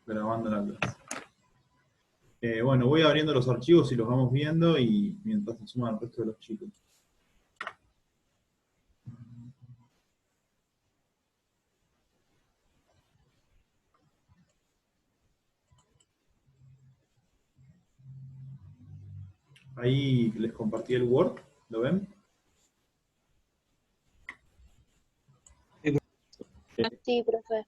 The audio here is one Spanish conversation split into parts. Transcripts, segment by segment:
grabando la clase. Bueno, voy abriendo los archivos y los vamos viendo y mientras se suman el resto de los chicos. Ahí les compartí el Word, ¿lo ven? Sí, profe.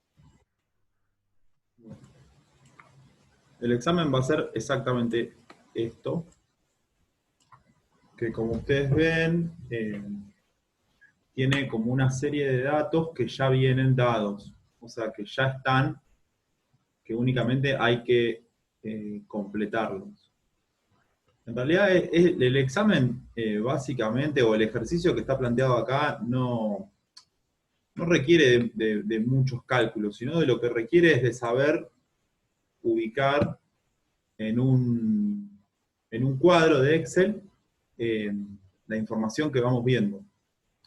El examen va a ser exactamente esto, que como ustedes ven, tiene como una serie de datos que ya vienen dados, o sea, que ya están, que únicamente hay que completarlos. En realidad, el examen, básicamente, o el ejercicio que está planteado acá, no requiere de muchos cálculos, sino de lo que requiere es de saber ubicar en un cuadro de Excel la información que vamos viendo.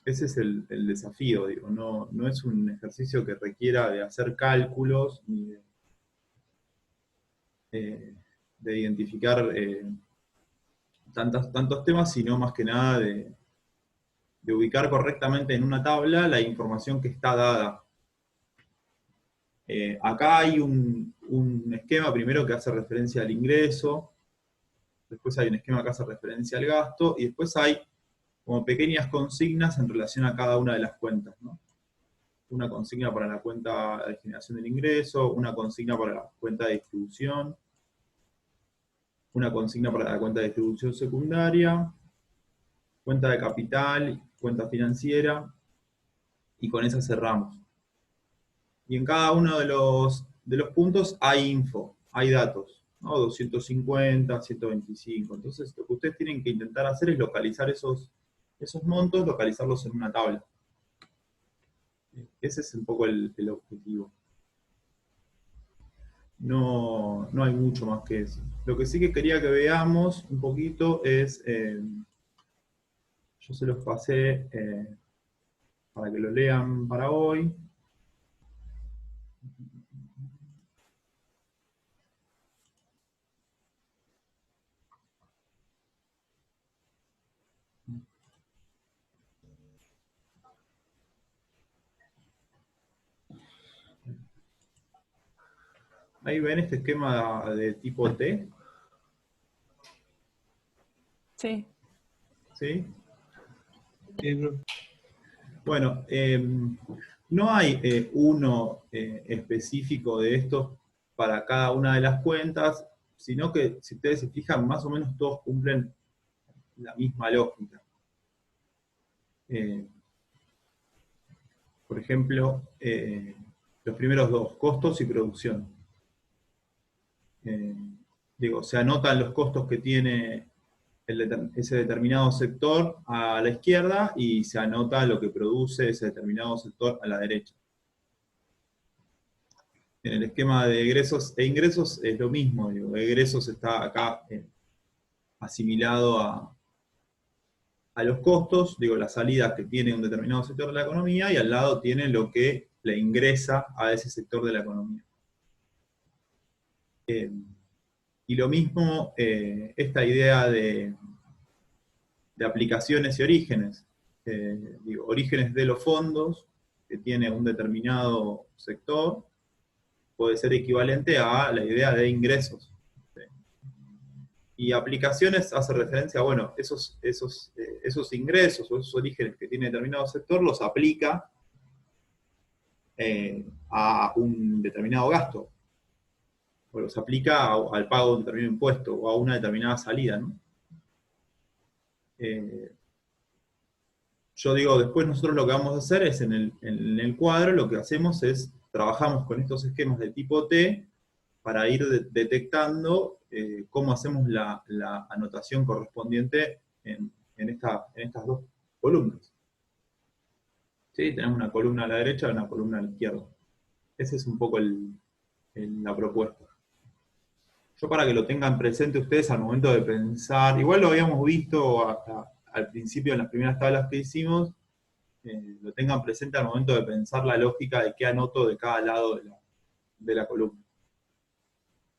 Ese es el desafío, digo, no es un ejercicio que requiera de hacer cálculos ni de identificar tantos temas, sino más que nada de ubicar correctamente en una tabla la información que está dada. Acá hay un esquema primero que hace referencia al ingreso, después hay un esquema que hace referencia al gasto, y después hay como pequeñas consignas en relación a cada una de las cuentas, ¿no? Una consigna para la cuenta de generación del ingreso, una consigna para la cuenta de distribución, una consigna para la cuenta de distribución secundaria, cuenta de capital, cuenta financiera, y con esa cerramos. Y en cada uno de los puntos hay info, hay datos, ¿no? 250, 125. Entonces, lo que ustedes tienen que intentar hacer es localizar esos montos, localizarlos en una tabla. Ese es un poco el objetivo. No hay mucho más que eso. Lo que sí que quería que veamos un poquito es, yo se los pasé para que lo lean para hoy. Ahí ven este esquema de tipo T. Sí. ¿Sí? Bueno, no hay uno específico de estos para cada una de las cuentas, sino que, si ustedes se fijan, más o menos todos cumplen la misma lógica. Por ejemplo, los primeros dos, costos y producción. Se anotan los costos que tiene ese determinado sector a la izquierda y se anota lo que produce ese determinado sector a la derecha. En el esquema de egresos e ingresos es lo mismo, egresos está acá asimilado a los costos, las salidas que tiene un determinado sector de la economía, y al lado tiene lo que le ingresa a ese sector de la economía. Y lo mismo, esta idea de aplicaciones y orígenes. Orígenes de los fondos, que tiene un determinado sector, puede ser equivalente a la idea de ingresos. Y aplicaciones hace referencia a, bueno, esos ingresos o esos orígenes que tiene determinado sector, los aplica a un determinado gasto, o los aplica al pago de un determinado impuesto, o a una determinada salida, ¿no? Yo digo, después nosotros lo que vamos a hacer es, en el cuadro, lo que hacemos es, trabajamos con estos esquemas de tipo T, para ir detectando cómo hacemos la anotación correspondiente en estas dos columnas. ¿Sí? Tenemos una columna a la derecha y una columna a la izquierda. Esa es un poco la propuesta. Yo, para que lo tengan presente ustedes al momento de pensar, igual lo habíamos visto al principio en las primeras tablas que hicimos, lo tengan presente al momento de pensar la lógica de qué anoto de cada lado de la columna.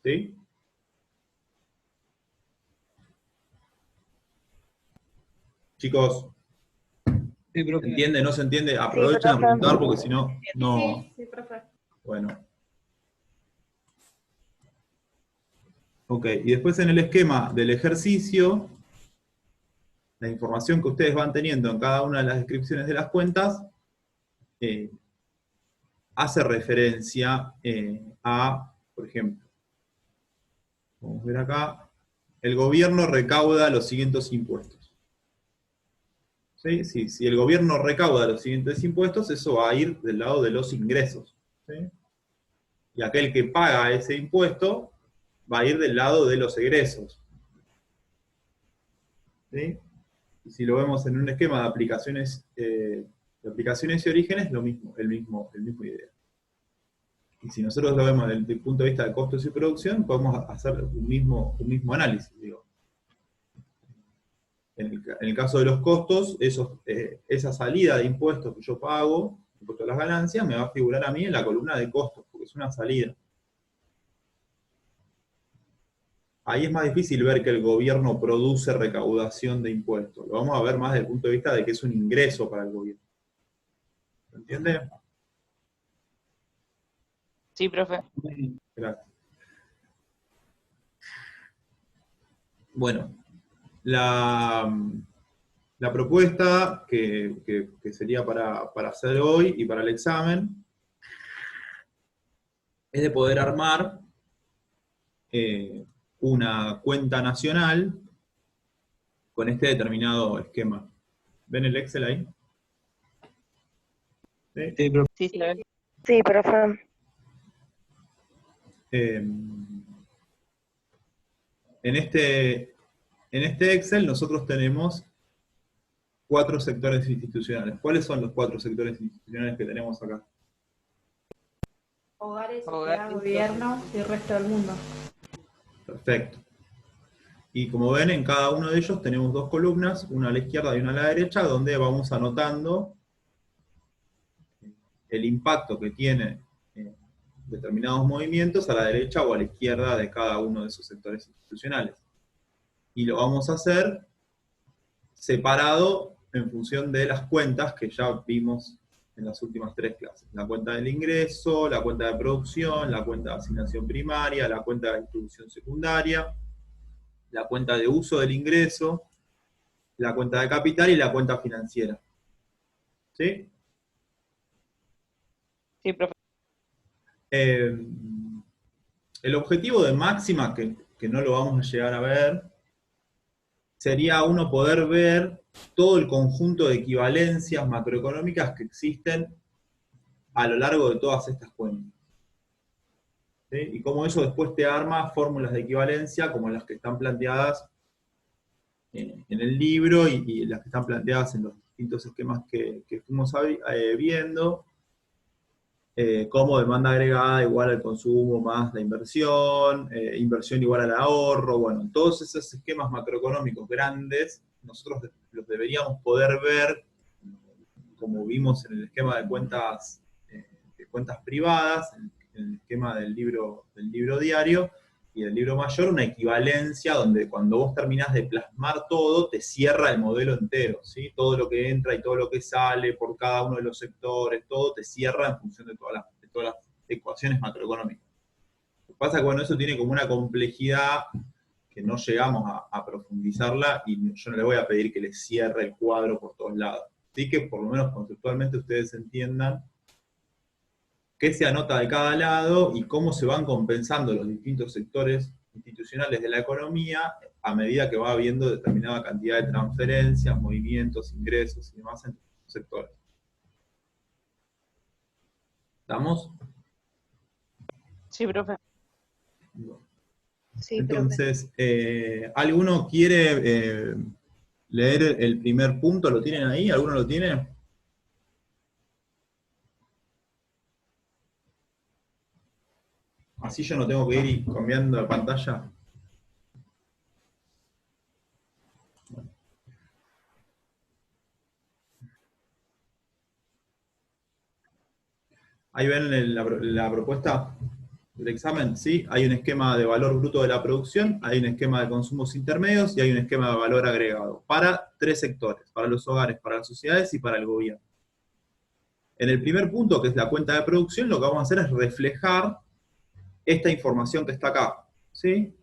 ¿Sí? Chicos, Sí, ¿se profe. entiende? ¿No se entiende? Sí, Aprovechen a profe. preguntar porque si no, no... Sí, profe. Bueno. Ok, y después en el esquema del ejercicio, la información que ustedes van teniendo en cada una de las descripciones de las cuentas, eh, hace referencia a, por ejemplo, vamos a ver acá, el gobierno recauda los siguientes impuestos. ¿Sí? Si el gobierno recauda los siguientes impuestos, eso va a ir del lado de los ingresos. ¿Sí? Y aquel que paga ese impuesto va a ir del lado de los egresos. ¿Sí? Y si lo vemos en un esquema de aplicaciones y orígenes, lo mismo, el mismo idea. Y si nosotros lo vemos desde el punto de vista de costos y producción, podemos hacer un mismo análisis. Digo. En el caso de los costos, esa salida de impuestos que yo pago, impuesto a las ganancias, me va a figurar a mí en la columna de costos, porque es una salida. Ahí es más difícil ver que el gobierno produce recaudación de impuestos. Lo vamos a ver más desde el punto de vista de que es un ingreso para el gobierno. ¿Se entiende? Sí, profe. Gracias. Bueno, la propuesta que sería para hacer hoy y para el examen es de poder armar una cuenta nacional con este determinado esquema. ¿Ven el Excel ahí? ¿Sí? Sí, profe. Sí, se ve. Sí, profe. En este Excel nosotros tenemos 4 sectores institucionales. ¿Cuáles son los 4 sectores institucionales que tenemos acá? Hogares, Hogares, sociedad, gobierno y el resto del mundo. Perfecto. Y como ven, en cada uno de ellos tenemos 2 columnas, una a la izquierda y una a la derecha, donde vamos anotando el impacto que tiene determinados movimientos a la derecha o a la izquierda de cada uno de esos sectores institucionales. Y lo vamos a hacer separado en función de las cuentas que ya vimos en las últimas 3 clases. La cuenta del ingreso, la cuenta de producción, la cuenta de asignación primaria, la cuenta de distribución secundaria, la cuenta de uso del ingreso, la cuenta de capital y la cuenta financiera. ¿Sí? Sí, profe. El objetivo de máxima, que no lo vamos a llegar a ver, sería uno poder ver todo el conjunto de equivalencias macroeconómicas que existen a lo largo de todas estas cuentas. ¿Sí? Y cómo eso después te arma fórmulas de equivalencia como las que están planteadas en el libro y las que están planteadas en los distintos esquemas que fuimos viendo, como demanda agregada igual al consumo más la inversión, inversión igual al ahorro, bueno, todos esos esquemas macroeconómicos grandes, nosotros los deberíamos poder ver, como vimos en el esquema de cuentas privadas, en el esquema del libro diario, y del libro mayor, una equivalencia donde cuando vos terminás de plasmar todo, te cierra el modelo entero, ¿sí? Todo lo que entra y todo lo que sale por cada uno de los sectores, todo te cierra en función de todas las ecuaciones macroeconómicas. Lo que pasa es que bueno, eso tiene como una complejidad que no llegamos a profundizarla y yo no le voy a pedir que les cierre el cuadro por todos lados. Así que por lo menos conceptualmente ustedes entiendan qué se anota de cada lado y cómo se van compensando los distintos sectores institucionales de la economía a medida que va habiendo determinada cantidad de transferencias, movimientos, ingresos y demás entre los sectores. ¿Estamos? Sí, profe. Bueno. Sí, profe. Entonces, ¿alguno quiere leer el primer punto? ¿Lo tienen ahí? ¿Alguno lo tiene? Así yo no tengo que ir cambiando la pantalla. Ahí ven la propuesta. del examen, ¿sí? Hay un esquema de valor bruto de la producción, hay un esquema de consumos intermedios y hay un esquema de valor agregado para 3 sectores, para los hogares, para las sociedades y para el gobierno. En el primer punto, que es la cuenta de producción, lo que vamos a hacer es reflejar esta información que está acá, ¿sí?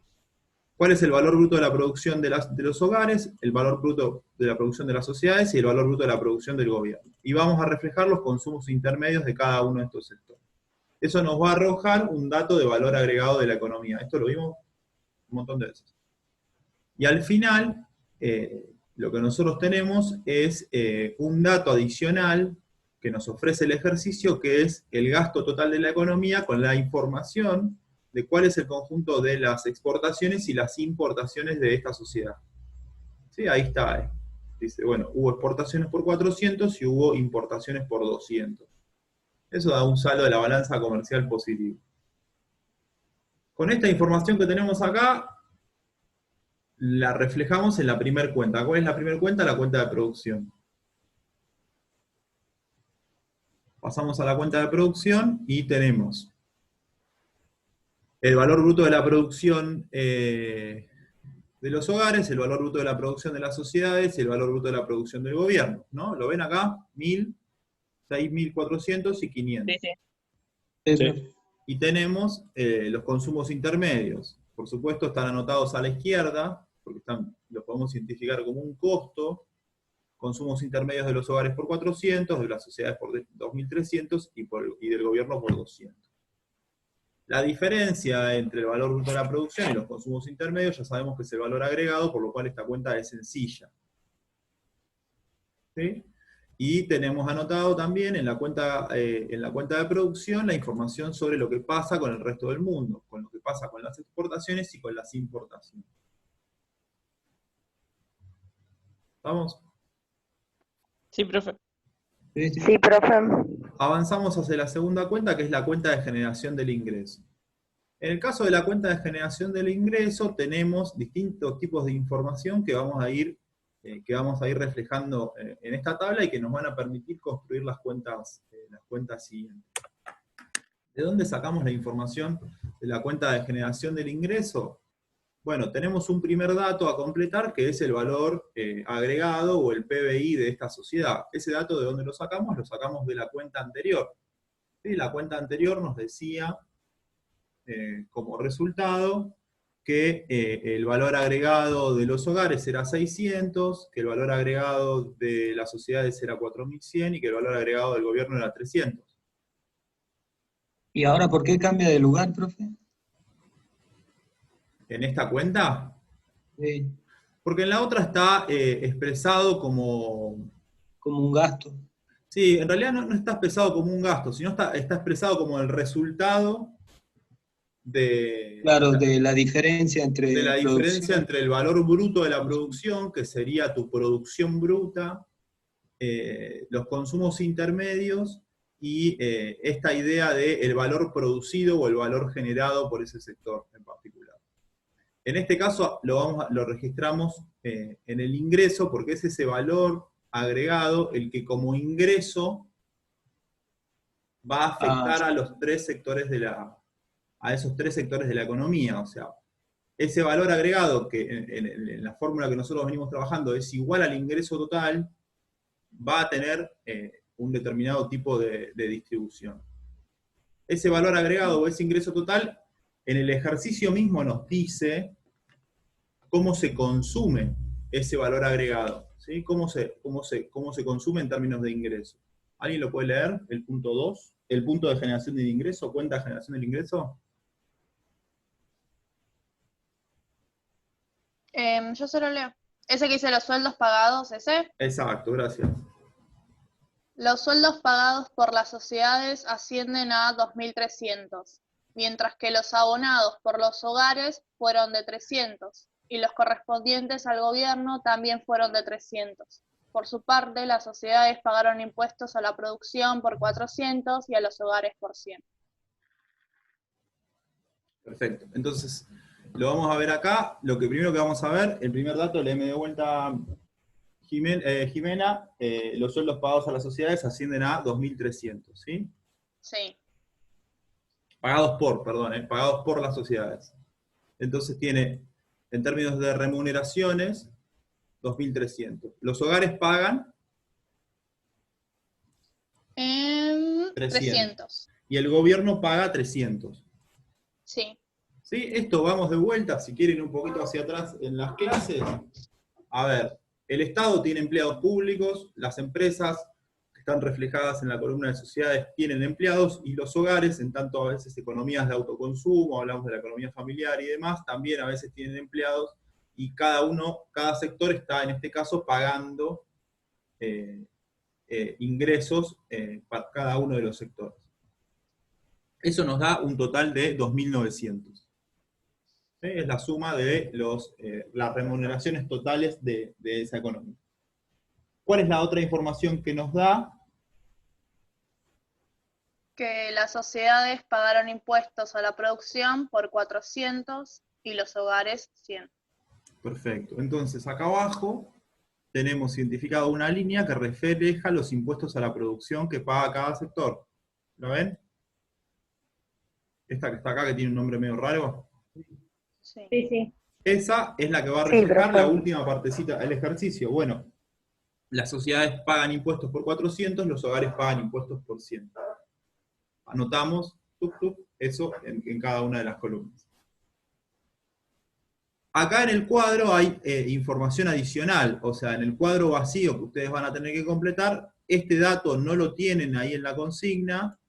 ¿Cuál es el valor bruto de la producción de los hogares, el valor bruto de la producción de las sociedades y el valor bruto de la producción del gobierno? Y vamos a reflejar los consumos intermedios de cada uno de estos sectores. Eso nos va a arrojar un dato de valor agregado de la economía. Esto lo vimos un montón de veces. Y al final, lo que nosotros tenemos es un dato adicional que nos ofrece el ejercicio, que es el gasto total de la economía con la información de cuál es el conjunto de las exportaciones y las importaciones de esta sociedad. ¿Sí? Ahí está. Dice, bueno, hubo exportaciones por 400 y hubo importaciones por 200. Eso da un saldo de la balanza comercial positivo. Con esta información que tenemos acá, la reflejamos en la primera cuenta. ¿Cuál es la primera cuenta? La cuenta de producción. Pasamos a la cuenta de producción y tenemos el valor bruto de la producción de los hogares, el valor bruto de la producción de las sociedades y el valor bruto de la producción del gobierno, ¿no? ¿Lo ven acá? 1.000, 6.400 y 500. Sí, sí. Sí. Y tenemos los consumos intermedios. Por supuesto están anotados a la izquierda, porque los podemos identificar como un costo. Consumos intermedios de los hogares por 400, de las sociedades por 2.300 y del gobierno por 200. La diferencia entre el valor bruto de la producción y los consumos intermedios ya sabemos que es el valor agregado, por lo cual esta cuenta es sencilla. ¿Sí? Y tenemos anotado también en la cuenta de producción la información sobre lo que pasa con el resto del mundo, con lo que pasa con las exportaciones y con las importaciones. ¿Vamos? Sí, profe. Sí, profe. Avanzamos hacia la segunda cuenta, que es la cuenta de generación del ingreso. En el caso de la cuenta de generación del ingreso, tenemos distintos tipos de información que vamos a ir reflejando en esta tabla y que nos van a permitir construir las cuentas siguientes. ¿De dónde sacamos la información de la cuenta de generación del ingreso? Bueno, tenemos un primer dato a completar, que es el valor agregado o el PBI de esta sociedad. Ese dato, ¿de dónde lo sacamos? Lo sacamos de la cuenta anterior. ¿Sí? La cuenta anterior nos decía, como resultado, que el valor agregado de los hogares era 600, que el valor agregado de las sociedades era 4.100 y que el valor agregado del gobierno era 300. ¿Y ahora por qué cambia de lugar, profe? En esta cuenta, Sí, porque en la otra está expresado como... como un gasto. Sí, en realidad no está expresado como un gasto, sino está expresado como el resultado de Claro, de la diferencia entre la diferencia producción. entre el valor bruto de la producción, que sería tu producción bruta, los consumos intermedios y esta idea de el valor producido o el valor generado por ese sector en particular. En este caso lo registramos en el ingreso porque es ese valor agregado el que como ingreso va a afectar a los tres sectores a esos 3 sectores de la economía. O sea, ese valor agregado que en la fórmula que nosotros venimos trabajando es igual al ingreso total, va a tener un determinado tipo de distribución. Ese valor agregado o ese ingreso total, en el ejercicio mismo nos dice cómo se consume ese valor agregado, ¿sí? Cómo se consume en términos de ingreso. ¿Alguien lo puede leer? El punto 2, el punto de generación del ingreso, cuenta de generación del ingreso. Yo se lo leo. Ese que dice los sueldos pagados, ese. Exacto, gracias. Los sueldos pagados por las sociedades ascienden a 2.300, mientras que los abonados por los hogares fueron de 300, y los correspondientes al gobierno también fueron de 300. Por su parte, las sociedades pagaron impuestos a la producción por 400 y a los hogares por 100. Perfecto. Entonces, lo vamos a ver acá. Lo que primero que vamos a ver, el primer dato, leeme de vuelta Jimena, los sueldos pagados a las sociedades ascienden a 2.300, ¿sí? Sí. pagados por las sociedades. Entonces tiene, en términos de remuneraciones, 2.300. Los hogares pagan 300. y el gobierno paga 300. Sí. ¿Sí? Esto vamos de vuelta, si quieren un poquito hacia atrás en las clases. A ver, el Estado tiene empleados públicos, las empresas que están reflejadas en la columna de sociedades tienen empleados, y los hogares, en tanto a veces economías de autoconsumo, hablamos de la economía familiar y demás, también a veces tienen empleados, y cada sector está en este caso pagando ingresos para cada uno de los sectores. Eso nos da un total de 2.900. Es la suma de las remuneraciones totales de esa economía. ¿Cuál es la otra información que nos da? Que las sociedades pagaron impuestos a la producción por 400 y los hogares 100. Perfecto. Entonces, acá abajo tenemos identificado una línea que refleja los impuestos a la producción que paga cada sector. ¿Lo ven? Esta que está acá, que tiene un nombre medio raro. Sí. Sí. Esa es la que va a Sí, reflejar la profe. última partecita del ejercicio. Bueno, las sociedades pagan impuestos por 400, los hogares pagan impuestos por 100. Anotamos eso en cada una de las columnas. Acá en el cuadro hay información adicional, o sea, en el cuadro vacío que ustedes van a tener que completar, este dato no lo tienen ahí en la consigna,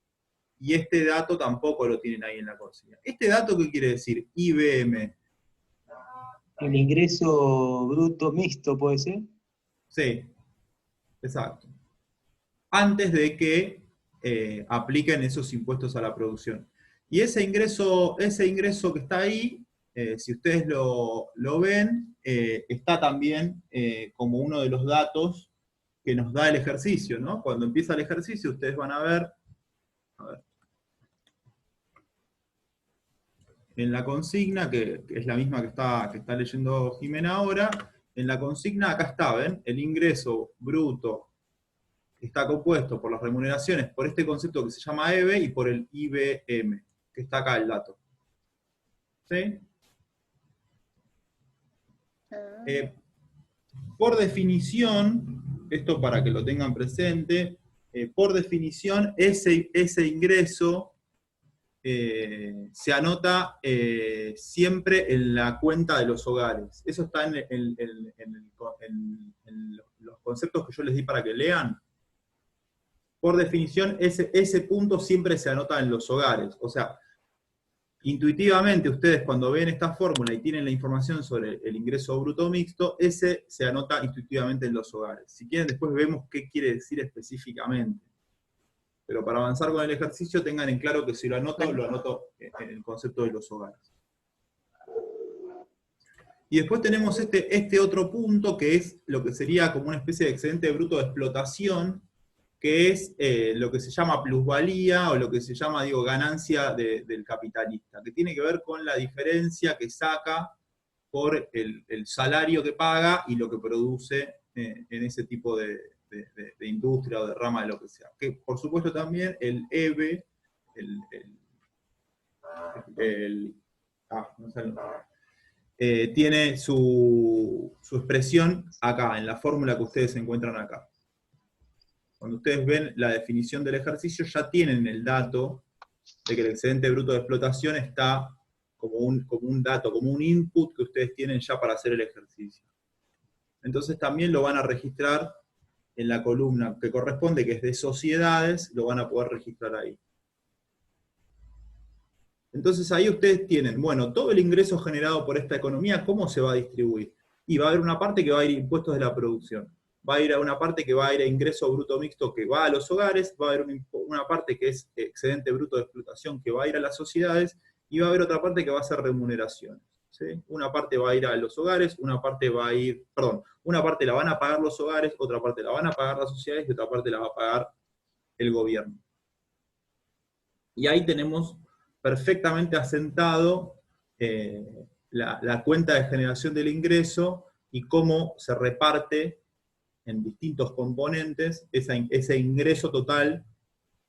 y este dato tampoco lo tienen ahí en la consigna. ¿Este dato qué quiere decir? IBM. El ingreso bruto mixto, ¿puede ser? Sí, exacto. Antes de que apliquen esos impuestos a la producción. Y ese ingreso que está ahí, si ustedes lo ven, está también como uno de los datos que nos da el ejercicio, ¿no? Cuando empieza el ejercicio, ustedes van a ver, en la consigna, que es la misma que está leyendo Jimena ahora, en la consigna acá está, ¿ven? El ingreso bruto está compuesto por las remuneraciones, por este concepto que se llama EBE y por el IBM, que está acá el dato. ¿Sí? Por definición, esto para que lo tengan presente, por definición, ese ingreso se anota siempre en la cuenta de los hogares. Eso está en los conceptos que yo les di para que lean. Por definición, ese punto siempre se anota en los hogares. O sea, intuitivamente ustedes cuando ven esta fórmula y tienen la información sobre el ingreso bruto mixto, ese se anota intuitivamente en los hogares. Si quieren, después vemos qué quiere decir específicamente. Pero para avanzar con el ejercicio, tengan en claro que si lo anoto en el concepto de los hogares. Y después tenemos este otro punto, que es lo que sería como una especie de excedente bruto de explotación, que es lo que se llama plusvalía, o lo que se llama, ganancia del capitalista, que tiene que ver con la diferencia que saca por el salario que paga y lo que produce en ese tipo de industria o de rama de lo que sea. Que por supuesto también el EBE, tiene su expresión acá, en la fórmula que ustedes encuentran acá. Cuando ustedes ven la definición del ejercicio, ya tienen el dato de que el excedente bruto de explotación está como un dato, como un input que ustedes tienen ya para hacer el ejercicio. Entonces también lo van a registrar en la columna que corresponde, que es de sociedades, lo van a poder registrar ahí. Entonces ahí ustedes tienen, bueno, todo el ingreso generado por esta economía, ¿cómo se va a distribuir? Y va a haber una parte que va a ir a impuestos de la producción, va a ir a una parte que va a ir a ingreso bruto mixto que va a los hogares, va a haber una parte que es excedente bruto de explotación que va a ir a las sociedades, y va a haber otra parte que va a ser remuneraciones. ¿Sí? Una parte va a ir a los hogares, una parte la van a pagar los hogares, otra parte la van a pagar las sociedades y otra parte la va a pagar el gobierno. Y ahí tenemos perfectamente asentado la cuenta de generación del ingreso y cómo se reparte en distintos componentes ese ingreso total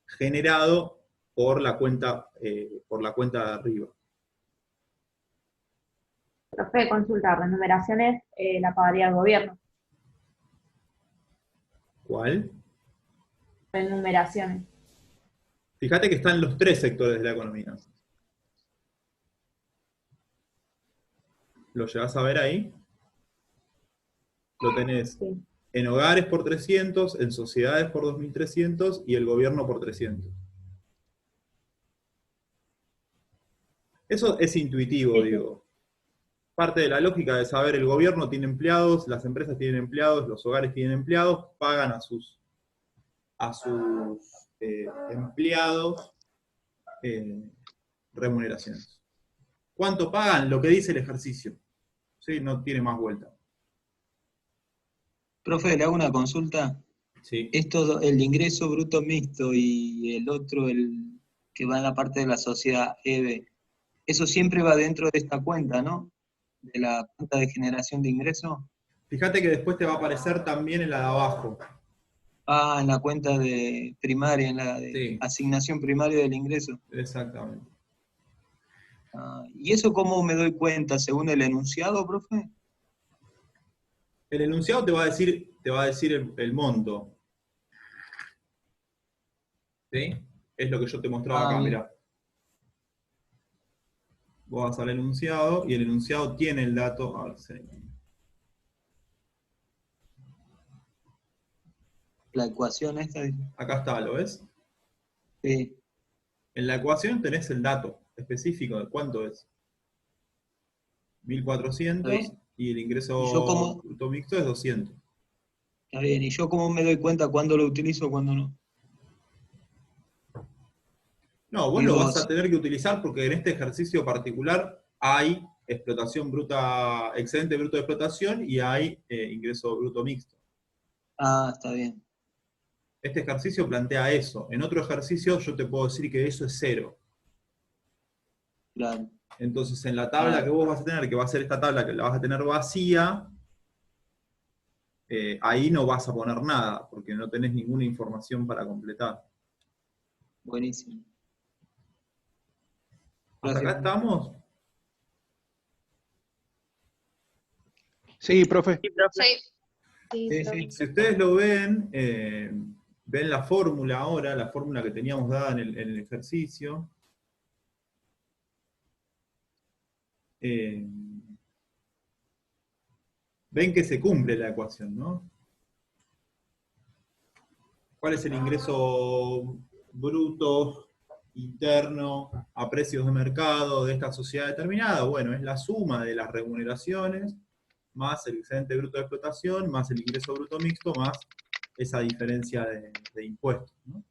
generado por la cuenta de arriba. Profe, consulta, remuneraciones la pagaría el gobierno. ¿Cuál? Remuneraciones. Fíjate que están los tres sectores de la economía. ¿Lo llevas a ver ahí? Lo tenés Sí. en hogares por 300, en sociedades por 2.300 y el gobierno por 300. Eso es intuitivo, Sí, sí. digo. Parte de la lógica de saber, el gobierno tiene empleados, las empresas tienen empleados, los hogares tienen empleados, pagan a sus empleados remuneraciones. ¿Cuánto pagan? Lo que dice el ejercicio. ¿Sí? No tiene más vuelta. Profe, le hago una consulta. Sí. Esto, el ingreso bruto mixto y el otro, el que va en la parte de la sociedad, EBE, eso siempre va dentro de esta cuenta, ¿no? De la cuenta de generación de ingresos. Fíjate que después te va a aparecer también en la de abajo. Ah, en la cuenta de primaria, en la de Sí. asignación primaria del ingreso. Exactamente. Ah, ¿y eso cómo me doy cuenta? ¿Según el enunciado, profe? El enunciado te va a decir el monto. ¿Sí? Es lo que yo te mostraba acá, Bien. mirá. Vos vas al enunciado y el enunciado tiene el dato. A ver, sí. La ecuación esta. Acá está, ¿lo ves? Sí. En la ecuación tenés el dato específico de cuánto es. 1.400 Está bien. y el ¿Y yo ingreso bruto mixto es 200. Está bien. ¿Y yo cómo me doy cuenta cuándo lo utilizo, cuándo no? No, vos lo Digo, vas a tener que utilizar porque en este ejercicio particular hay explotación bruta, excedente bruto de explotación y hay ingreso bruto mixto. está bien. Este ejercicio plantea eso. En otro ejercicio yo te puedo decir que eso es 0. Claro. Entonces en la tabla que vos vas a tener, que va a ser esta tabla que la vas a tener vacía, ahí no vas a poner nada, porque no tenés ninguna información para completar. Buenísimo. ¿Hasta acá Gracias. estamos? Sí, profe. Sí, profe. Sí. Sí, sí. Si ustedes lo ven, ven la fórmula ahora, la fórmula que teníamos dada en el ejercicio. Ven que se cumple la ecuación, ¿no? ¿Cuál es el ingreso bruto interno a precios de mercado de esta sociedad determinada? Bueno, es la suma de las remuneraciones más el excedente bruto de explotación, más el ingreso bruto mixto, más esa diferencia de impuestos, ¿no?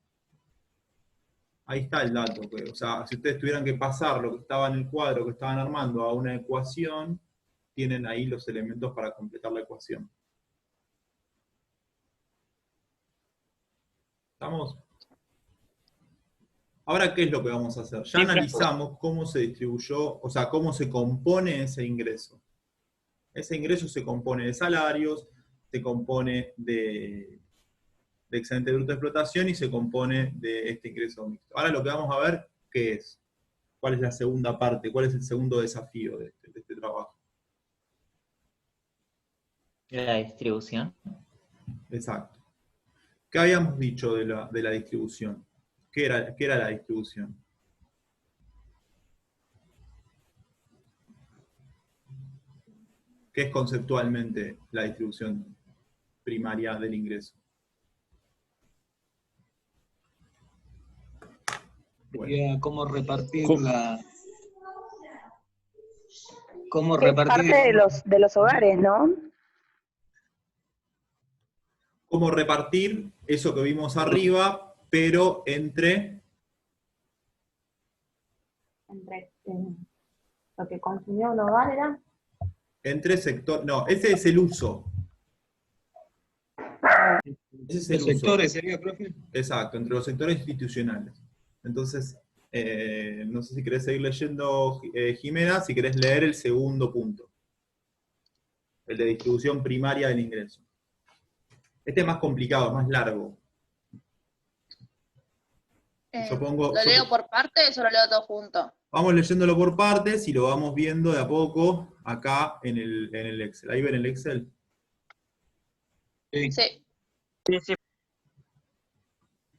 Ahí está el dato. O sea, si ustedes tuvieran que pasar lo que estaba en el cuadro que estaban armando a una ecuación, tienen ahí los elementos para completar la ecuación. ¿Estamos? Ahora, ¿qué es lo que vamos a hacer? Ya Sí, profe. analizamos cómo se distribuyó, o sea, cómo se compone ese ingreso. Ese ingreso se compone de salarios, se compone de excedente bruto de explotación y se compone de este ingreso mixto. Ahora lo que vamos a ver, ¿qué es? ¿Cuál es la segunda parte? ¿Cuál es el segundo desafío de este trabajo? La distribución. Exacto. ¿Qué habíamos dicho de la distribución? ¿Qué era la distribución? ¿Qué es conceptualmente la distribución primaria del ingreso? Bueno, Sería cómo repartir ¿Cómo? cómo Es repartir, parte de los hogares, ¿no? ¿cómo repartir eso que vimos arriba, pero entre Entre lo que consumió un hogar sector? No, ese es el uso. Ese es el los uso. sectores, sería, profe? Exacto, entre los sectores institucionales. Entonces, no sé si querés seguir leyendo, Jimena, si querés leer el segundo punto. El de distribución primaria del ingreso. Este es más complicado, es más largo. Yo pongo, ¿Lo leo por partes o lo leo todo junto? vamos leyéndolo por partes y lo vamos viendo de a poco acá en el Excel. ¿Ahí ven el Excel? Sí. Sí. Sí, sí.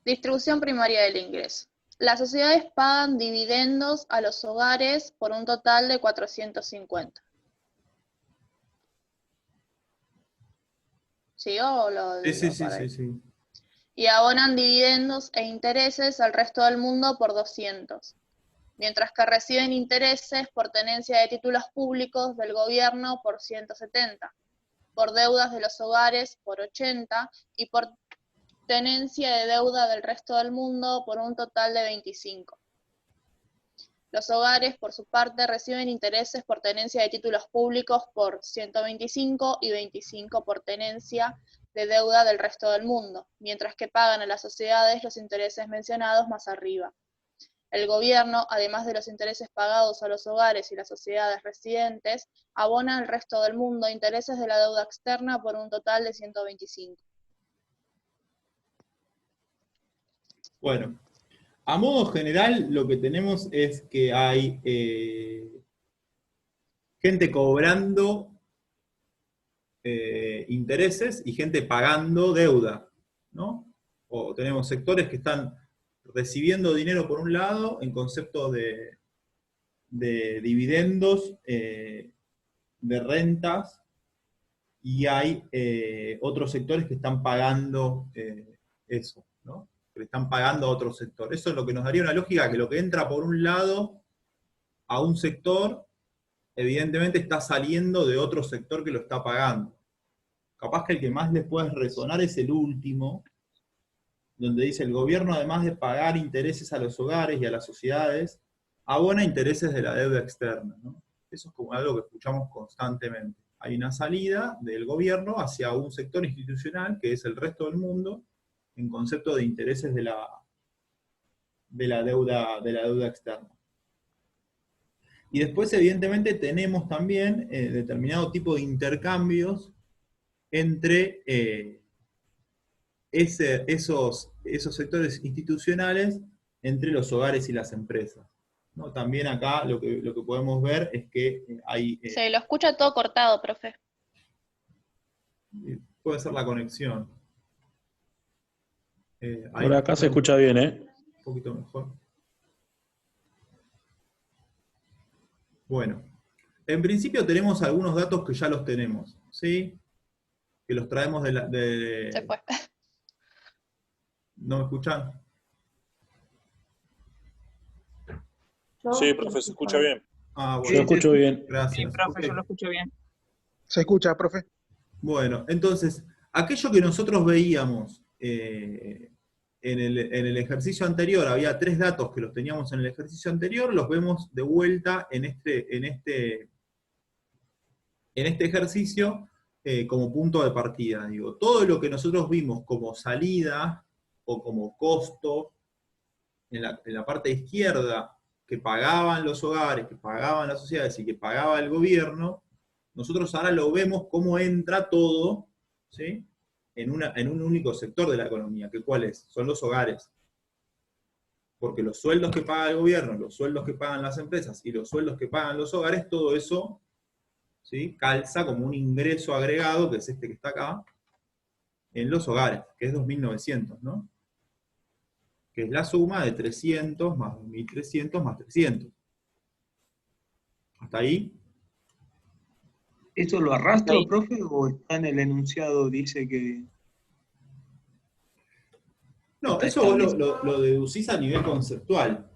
Distribución primaria del ingreso. Las sociedades pagan dividendos a los hogares por un total de 450. ¿Sigo o lo Sí, digo para ahí? sí. Y abonan dividendos e intereses al resto del mundo por 200, mientras que reciben intereses por tenencia de títulos públicos del gobierno por 170, por deudas de los hogares por 80 y por tenencia de deuda del resto del mundo por un total de 25. Los hogares, por su parte, reciben intereses por tenencia de títulos públicos por 125 y 25 por tenencia de deuda del resto del mundo, mientras que pagan a las sociedades los intereses mencionados más arriba. El gobierno, además de los intereses pagados a los hogares y las sociedades residentes, abona al resto del mundo intereses de la deuda externa por un total de 125. Bueno, a modo general lo que tenemos es que hay gente cobrando intereses y gente pagando deuda, ¿no? O tenemos sectores que están recibiendo dinero por un lado en concepto de dividendos, de rentas, y hay otros sectores que están pagando eso, ¿no? Que le están pagando a otro sector. Eso es lo que nos daría una lógica, que lo que entra por un lado a un sector, evidentemente está saliendo de otro sector que lo está pagando. Capaz que el que más les puede resonar es el último, donde dice el gobierno, además de pagar intereses a los hogares y a las sociedades, abona intereses de la deuda externa, ¿no? Eso es como algo que escuchamos constantemente. Hay una salida del gobierno hacia un sector institucional, que es el resto del mundo, en concepto de intereses de la deuda externa. Y después, evidentemente, tenemos también determinado tipo de intercambios entre esos sectores institucionales entre los hogares y las empresas, ¿no? También acá lo que podemos ver es que hay... Se lo escucha todo cortado, profe. puede ser la conexión. Ahora acá se escucha bien, ¿eh? Un poquito mejor. Bueno, en principio tenemos algunos datos que ya los tenemos, ¿sí? Que los traemos Se fue. ¿No me escuchan? Sí, profe, se escucha bien. Ah, Yo bueno. lo escucho bien. Gracias. Sí, profe, Ok. yo lo escucho bien. Se escucha, profe. Bueno, entonces, aquello que nosotros veíamos en el ejercicio anterior, había 3 datos que los teníamos en el ejercicio anterior, los vemos de vuelta en este ejercicio como punto de partida. Digo, todo lo que nosotros vimos como salida o como costo en la parte izquierda, que pagaban los hogares, que pagaban las sociedades y que pagaba el gobierno, nosotros ahora lo vemos cómo entra todo, ¿sí? en un único sector de la economía, que ¿cuál es? Son los hogares. Porque los sueldos que paga el gobierno, los sueldos que pagan las empresas y los sueldos que pagan los hogares, todo eso, ¿sí? calza como un ingreso agregado, que es este que está acá, en los hogares, que es 2.900, ¿no? Que es la suma de 300 más 2.300 más 300. ¿Hasta ahí? ¿Eso lo arrastra, Sí. profe, o está en el enunciado, dice que... No, Está eso vos establecido. lo deducís a nivel conceptual.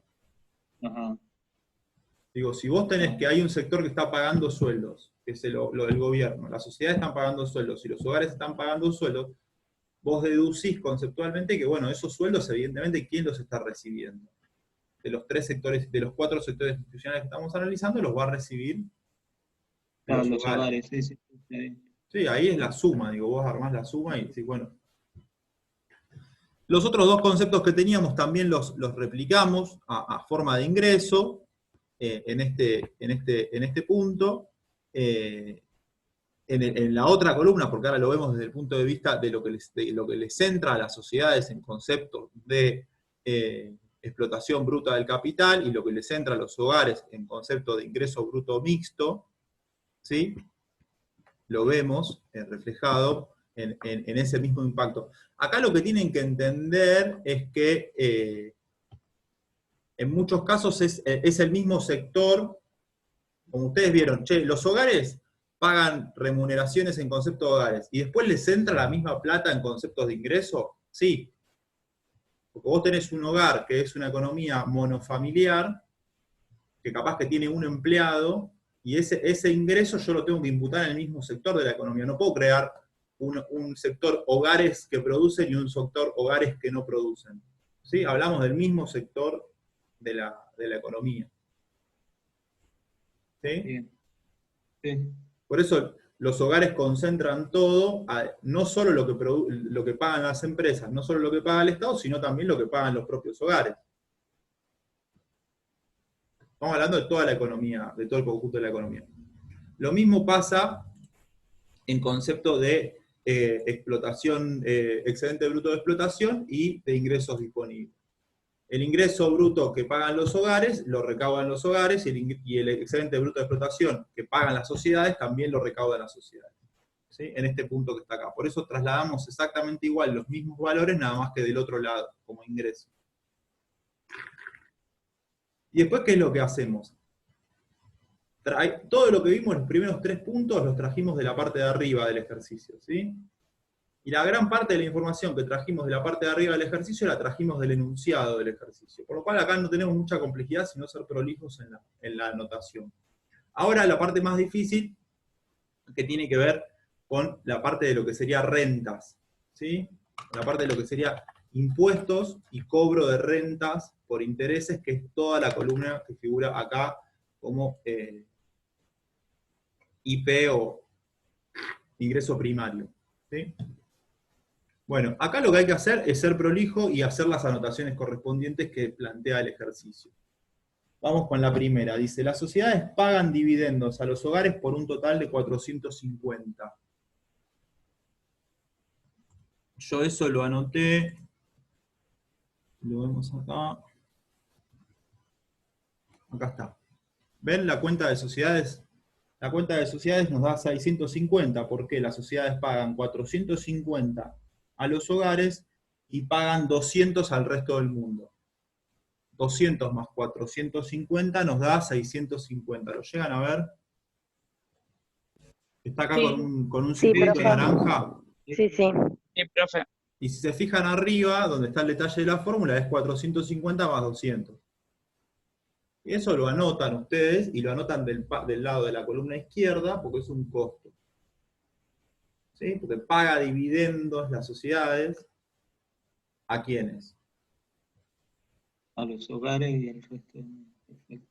Ajá. Digo, si vos tenés que hay un sector que está pagando sueldos, que es lo del gobierno, las sociedades están pagando sueldos y los hogares están pagando sueldos, vos deducís conceptualmente que, bueno, esos sueldos, evidentemente, ¿quién los está recibiendo? De los 3 sectores, de los 4 sectores institucionales que estamos analizando, los va a recibir Para los los hogares. hogares, sí, sí. Sí. Sí, ahí es la suma, digo, vos armás la suma y decís, bueno. Los otros 2 conceptos que teníamos también los replicamos a forma de ingreso en este punto. En la otra columna, porque ahora lo vemos desde el punto de vista de lo que les entra a las sociedades en conceptos de explotación bruta del capital y lo que les entra a los hogares en concepto de ingreso bruto mixto, ¿sí? Lo vemos reflejado en ese mismo impacto. Acá lo que tienen que entender es que en muchos casos es el mismo sector, como ustedes vieron, los hogares pagan remuneraciones en concepto de hogares, y después les entra la misma plata en conceptos de ingreso, sí. Porque vos tenés un hogar que es una economía monofamiliar, que capaz que tiene un empleado, y ese ingreso yo lo tengo que imputar en el mismo sector de la economía. No puedo crear un sector hogares que producen y un sector hogares que no producen. ¿Sí? Hablamos del mismo sector de la economía. ¿Sí? Bien. Sí. Por eso los hogares concentran todo, no solo lo que pagan las empresas, no solo lo que paga el Estado, sino también lo que pagan los propios hogares. Estamos hablando de toda la economía, de todo el conjunto de la economía. Lo mismo pasa en concepto de explotación, excedente bruto de explotación y de ingresos disponibles. El ingreso bruto que pagan los hogares, lo recaudan los hogares, y el excedente bruto de explotación que pagan las sociedades, también lo recaudan las sociedades. ¿Sí? En este punto que está acá. Por eso trasladamos exactamente igual los mismos valores, nada más que del otro lado, como ingreso. Y después, ¿qué es lo que hacemos? Todo lo que vimos en los primeros 3 puntos los trajimos de la parte de arriba del ejercicio, ¿sí? Y la gran parte de la información que trajimos de la parte de arriba del ejercicio la trajimos del enunciado del ejercicio. Por lo cual acá no tenemos mucha complejidad, sino ser prolijos en la anotación. Ahora la parte más difícil, que tiene que ver con la parte de lo que sería rentas, ¿sí? La parte de lo que sería impuestos y cobro de rentas por intereses, que es toda la columna que figura acá como IP o ingreso primario, ¿sí? Bueno, acá lo que hay que hacer es ser prolijo y hacer las anotaciones correspondientes que plantea el ejercicio. Vamos con la primera. Dice, las sociedades pagan dividendos a los hogares por un total de 450. Yo eso lo anoté. Lo vemos acá. Acá está. ¿Ven la cuenta de sociedades? La cuenta de sociedades nos da 650, porque las sociedades pagan 450 a los hogares y pagan 200 al resto del mundo. 200 más 450 nos da 650. ¿Lo llegan a ver? Está acá Sí. con un Sí, circulito profe. naranja. Sí, sí. Sí, profe. Y si se fijan arriba, donde está el detalle de la fórmula, es 450 más 200. Y eso lo anotan ustedes, y lo anotan del lado de la columna izquierda, porque es un costo. ¿Sí? Porque paga dividendos las sociedades. ¿A quiénes? A los hogares y al resto. Perfecto.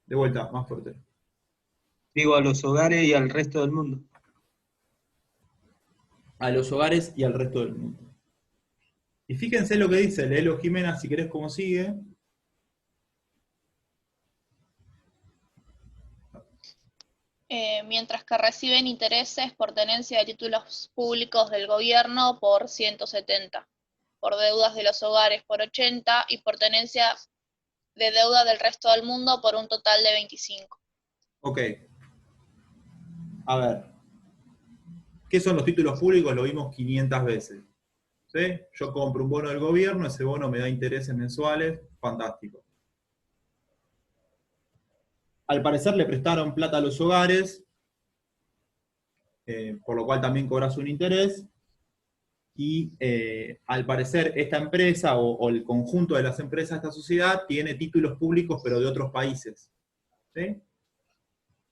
De vuelta, más fuerte. Digo, a los hogares y al resto del mundo. A los hogares y al resto del mundo. Y fíjense lo que dice, léelo Jimena, si querés, cómo sigue. Mientras que reciben intereses por tenencia de títulos públicos del gobierno por 170, por deudas de los hogares por 80 y por tenencia de deuda del resto del mundo por un total de 25. Ok. A ver. ¿Qué son los títulos públicos? Lo vimos 500 veces. ¿Sí? Yo compro un bono del gobierno, ese bono me da intereses mensuales, fantástico. Al parecer le prestaron plata a los hogares, por lo cual también cobras un interés, y al parecer esta empresa o el conjunto de las empresas de esta sociedad tiene títulos públicos pero de otros países. ¿Sí?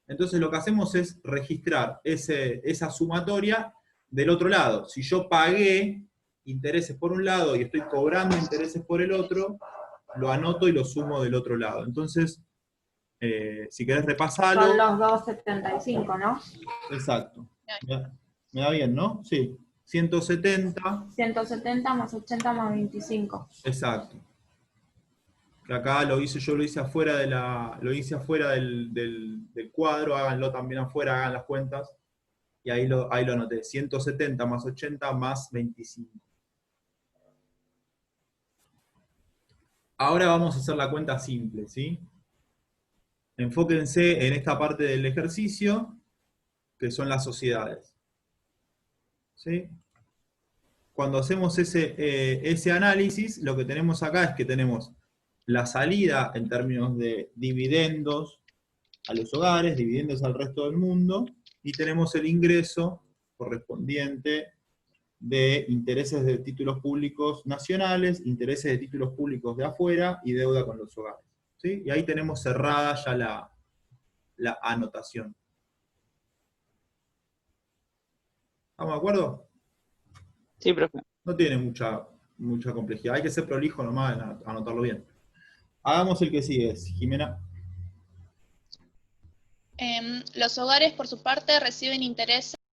Entonces lo que hacemos es registrar esa sumatoria del otro lado. Si yo pagué intereses por un lado y estoy cobrando intereses por el otro, lo anoto y lo sumo del otro lado. Entonces, si querés repasarlo. Son los 275, ¿no? Exacto. Me da bien, ¿no? Sí. 170. 170 más 80 más 25. Exacto. Que acá yo lo hice afuera del cuadro, háganlo también afuera, hagan las cuentas. Y ahí lo anoté. 170 más 80 más 25. Ahora vamos a hacer la cuenta simple, ¿sí? Enfóquense en esta parte del ejercicio, que son las sociedades. ¿Sí? Cuando hacemos ese análisis, lo que tenemos acá es que tenemos la salida en términos de dividendos a los hogares, dividendos al resto del mundo, y tenemos el ingreso correspondiente de intereses de títulos públicos nacionales, intereses de títulos públicos de afuera y deuda con los hogares. ¿Sí? Y ahí tenemos cerrada ya la anotación. ¿Estamos de acuerdo? Sí, profe. No tiene mucha complejidad. Hay que ser prolijo nomás en anotarlo bien. Hagamos el que sigue, Jimena. Los hogares, por su parte, reciben intereses